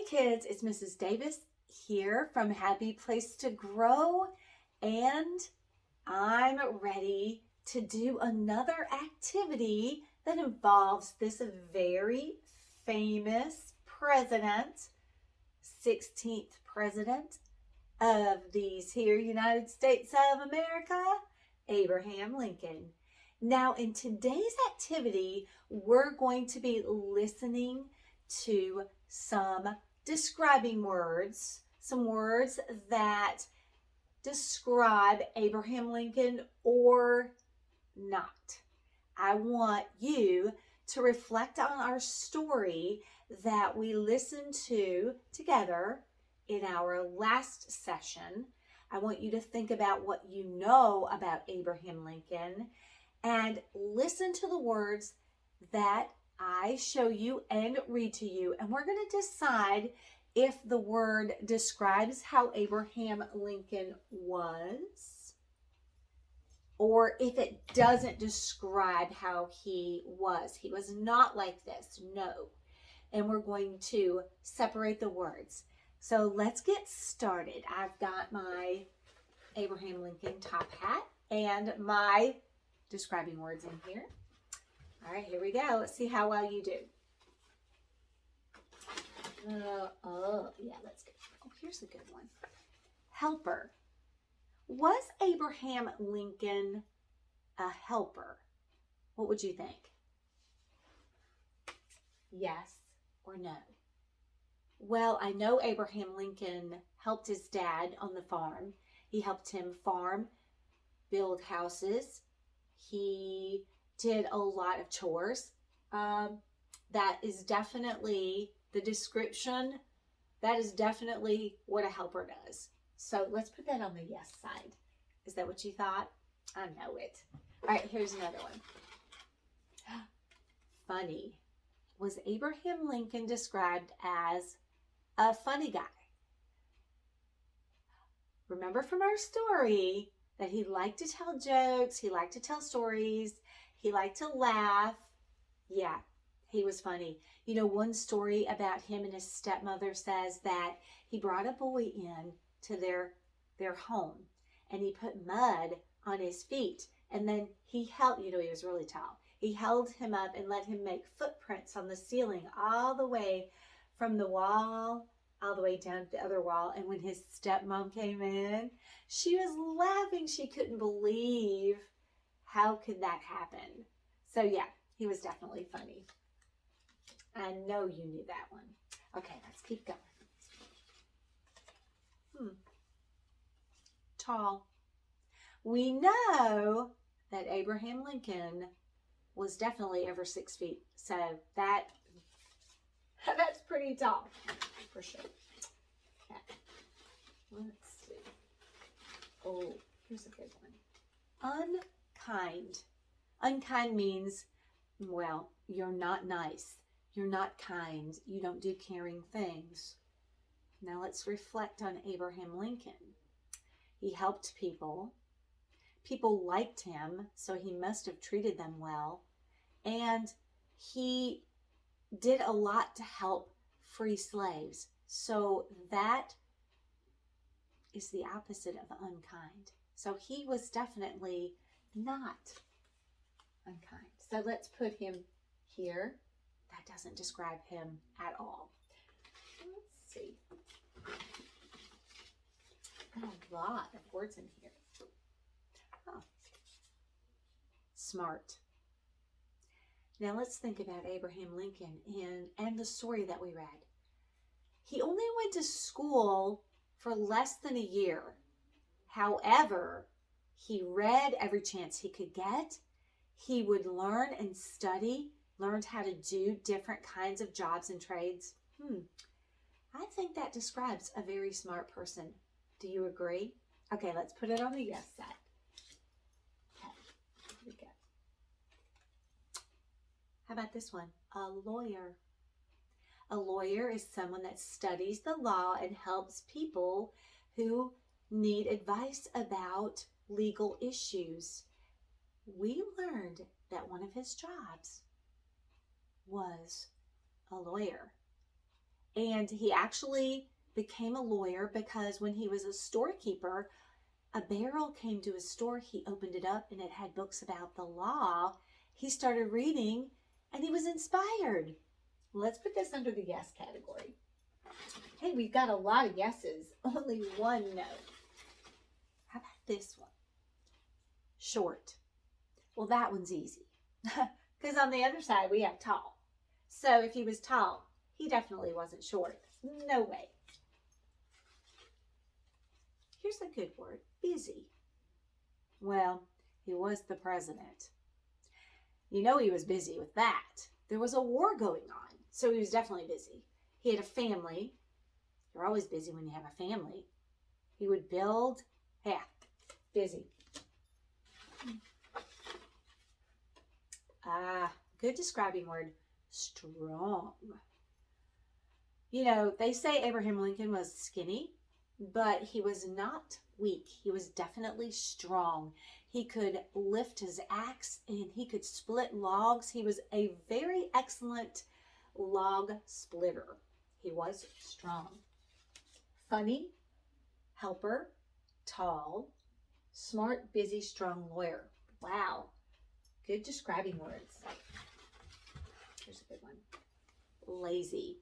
kids, it's Mrs. Davis here from Happy Place to Grow, and I'm ready to do another activity that involves this very famous president, 16th president of these here United States of America, Abraham Lincoln. Now, in today's activity, we're going to be listening to some describing words, some words that describe Abraham Lincoln or not. I want you to reflect on our story that we listened to together in our last session. I want you to think about what you know about Abraham Lincoln and listen to the words that I show you and read to you. And we're going to decide if the word describes how Abraham Lincoln was, or if it doesn't describe how he was. He was not like this, no. And we're going to separate the words. So let's get started. I've got my Abraham Lincoln top hat and my describing words in here. All right, here we go. Let's see how well you do. Let's go. Oh, here's a good one. Helper. Was Abraham Lincoln a helper? What would you think? Yes or no? Well, I know Abraham Lincoln helped his dad on the farm. He helped him farm, build houses. He did a lot of chores. That is definitely the description. That is definitely what a helper does. So let's put that on the yes side. Is that what you thought? I know it. All right, here's another one. Funny. Was Abraham Lincoln described as a funny guy? Remember from our story that he liked to tell jokes, he liked to tell stories, he liked to laugh. Yeah, he was funny. You know, one story about him and his stepmother says that he brought a boy in to their home and he put mud on his feet, and then he held, he was really tall. He held him up and let him make footprints on the ceiling all the way from the wall all the way down to the other wall. And when his stepmom came in, she was laughing. She couldn't believe how could that happen. So yeah, he was definitely funny. I know you knew that one. Okay, let's keep going. Tall. We know that Abraham Lincoln was definitely over 6 feet. So that's pretty tall for sure. Okay. Let's see. Oh, here's a good one. Unkind. Unkind means, well, you're not nice. You're not kind. You don't do caring things. Now let's reflect on Abraham Lincoln. He helped people. People liked him, so he must have treated them well. And he did a lot to help free slaves. So that is the opposite of unkind. So he was definitely not unkind. So let's put him here. That doesn't describe him at all. Let's see. A lot of words in here. Oh. Smart. Now let's think about Abraham Lincoln and the story that we read. He only went to school for less than a year. However, he read every chance he could get. He would learn and study, learned how to do different kinds of jobs and trades. I think that describes a very smart person. Do you agree? Okay, let's put it on the yes side. Okay, here we go. How about this one? A lawyer. A lawyer is someone that studies the law and helps people who need advice about legal issues. We learned that one of his jobs was a lawyer. And he actually became a lawyer because when he was a storekeeper, a barrel came to his store. He opened it up and it had books about the law. He started reading and he was inspired. Let's put this under the yes category. Hey, we've got a lot of yeses, only one no. How about this one? Short. Well, that one's easy because on the other side we have tall. So if he was tall, he definitely wasn't short. No way. Here's a good word, busy. Well, he was the president. You know he was busy with that. There was a war going on, so he was definitely busy. He had a family. You're always busy when you have a family. He would build. Yeah, busy. Good describing word, strong. You know, they say Abraham Lincoln was skinny, but he was not weak. He was definitely strong. He could lift his axe and he could split logs. He was a very excellent log splitter. He was strong. Funny, helper, tall, smart, busy, strong lawyer. Wow. Good describing words. Here's a good one. Lazy.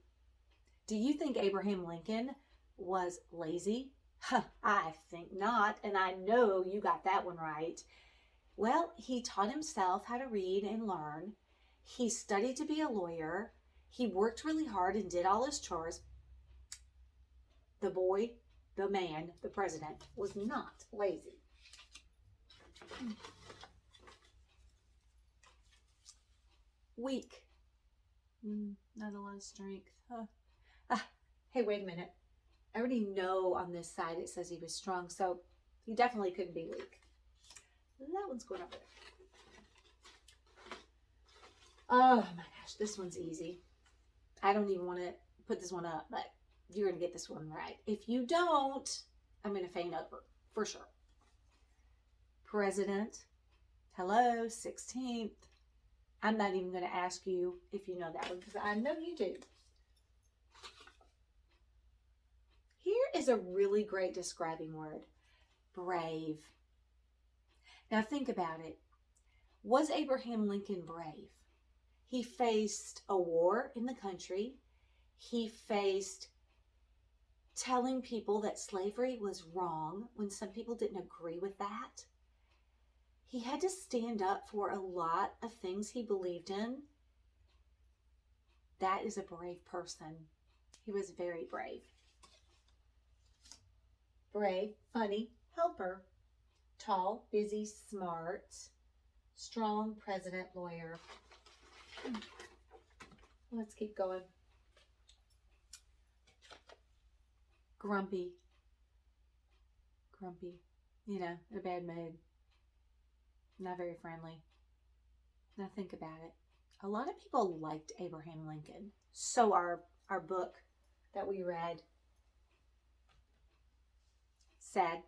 Do you think Abraham Lincoln was lazy? I think not, and I know you got that one right. Well, he taught himself how to read and learn. He studied to be a lawyer. He worked really hard and did all his chores. The boy, the man, the president was not lazy. Weak. Not a lot of strength. Hey, wait a minute. I already know on this side it says he was strong, so he definitely couldn't be weak. That one's going over there. Oh my gosh, this one's easy. I don't even want to put this one up, but you're going to get this one right. If you don't, I'm going to faint over, for sure. President. Hello, 16th. I'm not even going to ask you if you know that one, because I know you do. Here is a really great describing word, brave. Now think about it. Was Abraham Lincoln brave? He faced a war in the country. He faced telling people that slavery was wrong when some people didn't agree with that. He had to stand up for a lot of things he believed in. That is a brave person. He was very brave. Brave, funny, helper, tall, busy, smart, strong, president, lawyer. Let's keep going. Grumpy. Grumpy. You know, in a bad mood. Not very friendly. Now think about it. A lot of people liked Abraham Lincoln. So our book that we read said,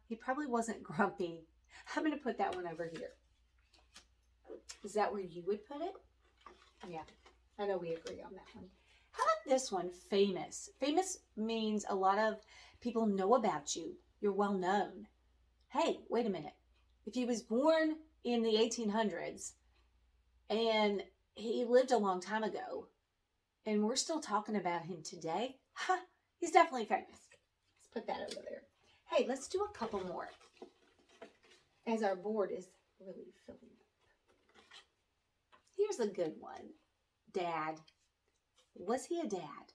he probably wasn't grumpy. I'm going to put that one over here. Is that where you would put it? Yeah, I know we agree on that one. How about this one, famous? Famous means a lot of people know about you. You're well known. Hey, wait a minute. If he was born in the 1800s and he lived a long time ago and we're still talking about him today, he's definitely famous. Let's put that over there. Hey, let's do a couple more as our board is really filling up. Here's a good one. Dad. Was he a dad?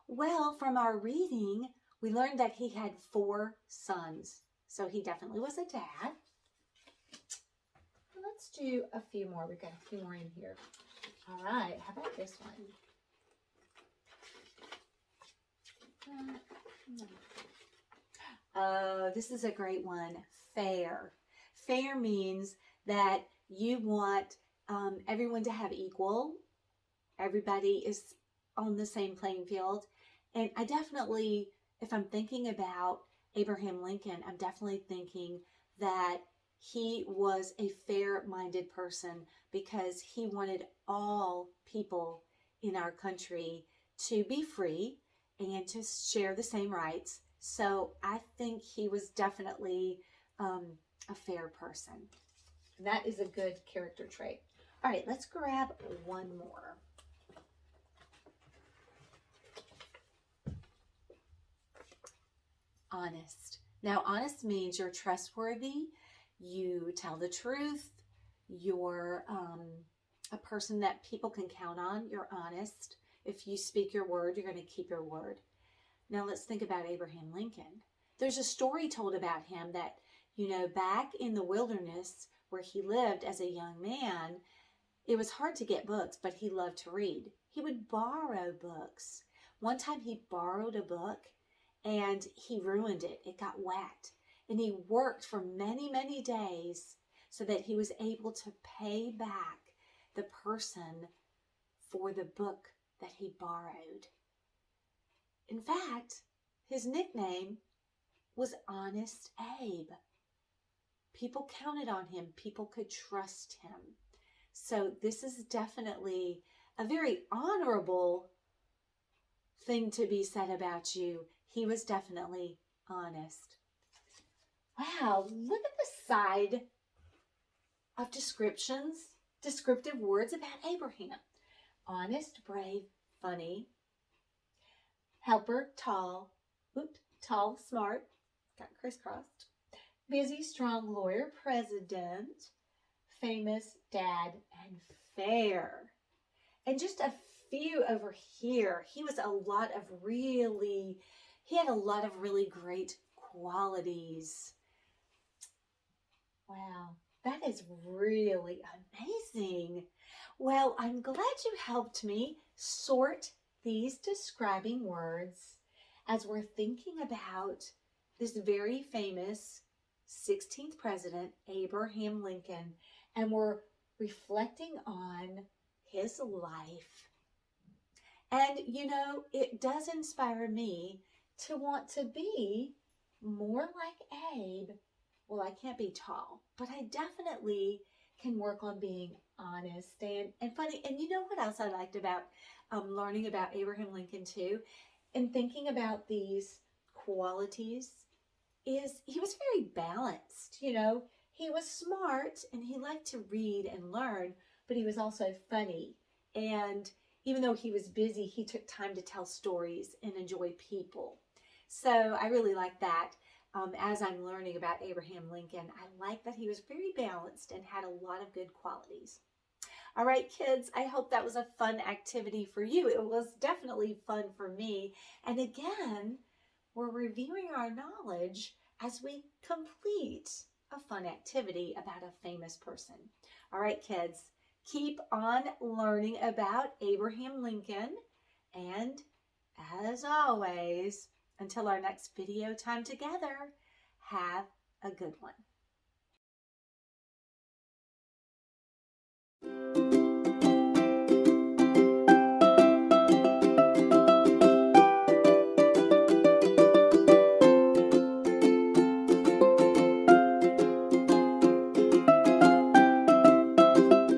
Well, from our reading, we learned that he had 4 sons. So he definitely was a dad. Let's do a few more. We've got a few more in here. All right. How about this one? This is a great one. Fair. Fair means that you want everyone to have equal. Everybody is on the same playing field. And I definitely, if I'm thinking about Abraham Lincoln, I'm definitely thinking that he was a fair-minded person because he wanted all people in our country to be free and to share the same rights. So I think he was definitely a fair person. That is a good character trait. All right, let's grab one more. Honest. Now, honest means you're trustworthy, you tell the truth, you're a person that people can count on, you're honest. If you speak your word, you're going to keep your word. Now, let's think about Abraham Lincoln. There's a story told about him that, back in the wilderness where he lived as a young man, it was hard to get books, but he loved to read. He would borrow books. One time he borrowed a book and he ruined it. It got wet. And he worked for many, many days so that he was able to pay back the person for the book that he borrowed. In fact, his nickname was Honest Abe. People counted on him. People could trust him. So this is definitely a very honorable thing to be said about you. He was definitely honest. Wow, look at the side of descriptive words about Abraham. Honest, brave, funny, helper, tall, smart, got crisscrossed, busy, strong, lawyer, president, famous, dad, and fair. And just a few over here, he had a lot of really great qualities. Wow, that is really amazing. Well, I'm glad you helped me sort these describing words as we're thinking about this very famous 16th president, Abraham Lincoln, and we're reflecting on his life. And, it does inspire me to want to be more like Abe. Well, I can't be tall, but I definitely can work on being honest and funny. And you know what else I liked about learning about Abraham Lincoln too, and thinking about these qualities, is he was very balanced. He was smart and he liked to read and learn, but he was also funny. And even though he was busy, he took time to tell stories and enjoy people. So I really like that. As I'm learning about Abraham Lincoln, I like that he was very balanced and had a lot of good qualities. All right, kids, I hope that was a fun activity for you. It was definitely fun for me. And again, we're reviewing our knowledge as we complete a fun activity about a famous person. All right, kids, keep on learning about Abraham Lincoln. And as always, until our next video time together, have a good one.